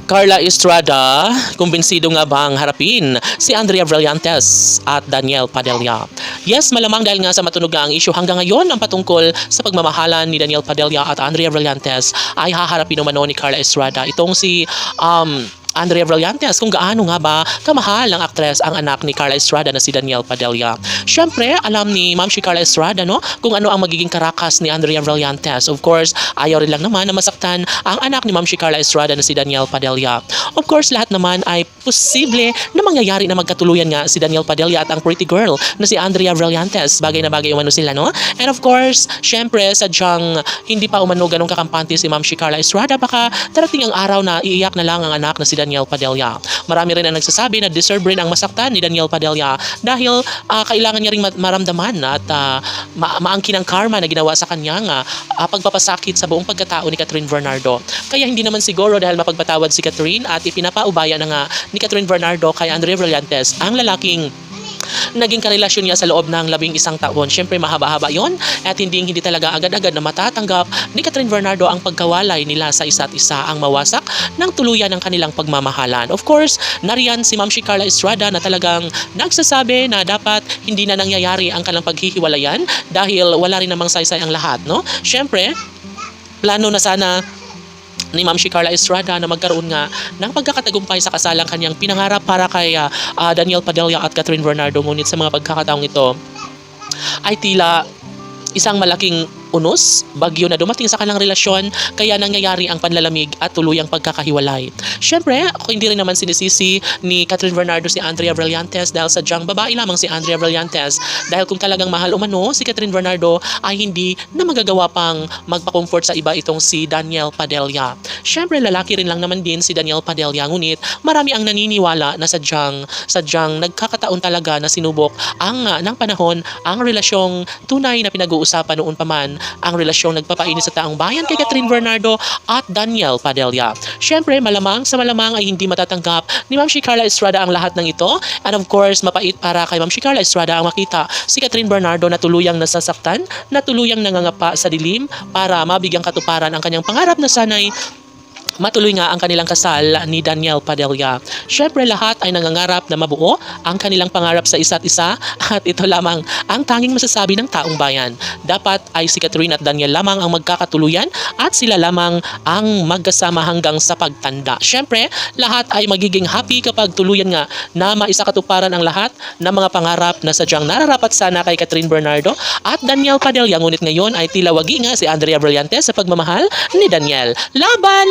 Carla Estrada, kumbinsido nga bang harapin si Andrea Brillantes at Daniel Padilla? Yes, malamang dahil nga sa matunog nga ang issue hanggang ngayon ang patungkol sa pagmamahalan ni Daniel Padilla at Andrea Brillantes ay haharapin umano ni Carla Estrada. Itong si Andrea Brillantes kung gaano nga ba kamahal ng aktres ang anak ni Carla Estrada na si Daniel Padilla. Siyempre, alam ni Ma'am si Carla Estrada kung ano ang magiging karakas ni Andrea Brillantes. Of course, ayaw rin lang naman na masaktan ang anak ni Ma'am si Carla Estrada na si Daniel Padilla. Of course, lahat naman ay posible na mangyayari na magkatuluyan nga si Daniel Padilla at ang pretty girl na si Andrea Brillantes. Bagay na bagay umano sila, no? And of course, siyempre, sadyang hindi pa umano ganong kakampante si Ma'am si Carla Estrada, baka darating ang araw na iiyak na lang ang anak na si Daniel Padilla. Marami rin ang nagsasabi na deserve rin ang masaktan ni Daniel Padilla dahil kailangan niya ring maramdaman at maangkin ang karma na ginawa sa kanyang pagpapasakit sa buong pagkatao ni Catherine Bernardo. Kaya hindi naman siguro dahil mapagpatawad si Catherine at ipinapaubaya na nga ni Catherine Bernardo kay Andrea Brillantes ang lalaking naging karelasyon niya sa loob ng 11 taon. Siyempre mahaba-haba yon at hindi talaga agad-agad na matatanggap ni Catherine Bernardo ang pagkawalay nila sa isa't isa, ang mawasak ng tuluyan ng kanilang pagmamahalan. Of course, nariyan si Ma'am si Carla Estrada na talagang nagsasabi na dapat hindi na nangyayari ang kanilang paghihiwalayan dahil wala rin namang saysay ang lahat, no? Siyempre, plano na sana ni Ma'am si Carla Estrada na magkaroon nga ng pagkakatagumpay sa kasalang kanyang pinangarap para kay Daniel Padilla at Catherine Bernardo. Ngunit sa mga pagkakataong ito ay tila isang malaking unos, bagyo na dumating sa kanilang relasyon, kaya nangyayari ang panlalamig at tuluyang pagkakahiwalay. Siyempre, ako hindi rin naman sinisisi ni Catherine Bernardo si Andrea Brillantes dahil sadyang babae lamang si Andrea Brillantes. Dahil kung talagang mahal umano si Catherine Bernardo ay hindi na magagawa pang magpa-comfort sa iba itong si Daniel Padilla. Siyempre, lalaki rin lang naman din si Daniel Padilla, ngunit marami ang naniniwala na sadyang nagkakataon talaga na sinubok ng panahon ang relasyong tunay na pinag-uusapan noon pa man, ang relasyong nagpapainis sa taong bayan kay Catherine Bernardo at Daniel Padilla. Siyempre, malamang sa malamang ay hindi matatanggap ni Ma'am si Carla Estrada ang lahat ng ito. And of course, mapait para kay Ma'am si Carla Estrada ang makita si Catherine Bernardo na tuluyang nasasaktan, na tuluyang nangangapa sa dilim para mabigyang katuparan ang kanyang pangarap na sana'y matuloy nga ang kanilang kasal ni Daniel Padilla. Siyempre, lahat ay nangangarap na mabuo ang kanilang pangarap sa isa't isa at ito lamang ang tanging masasabi ng taong bayan. Dapat ay si Catherine at Daniel lamang ang magkakatuluyan at sila lamang ang magkasama hanggang sa pagtanda. Siyempre, lahat ay magiging happy kapag tuluyan nga na maisakatuparan ang lahat ng mga pangarap na sadyang nararapat sana kay Catherine Bernardo at Daniel Padilla. Ngunit ngayon ay tila wagi nga si Andrea Brillantes sa pagmamahal ni Daniel. Laban!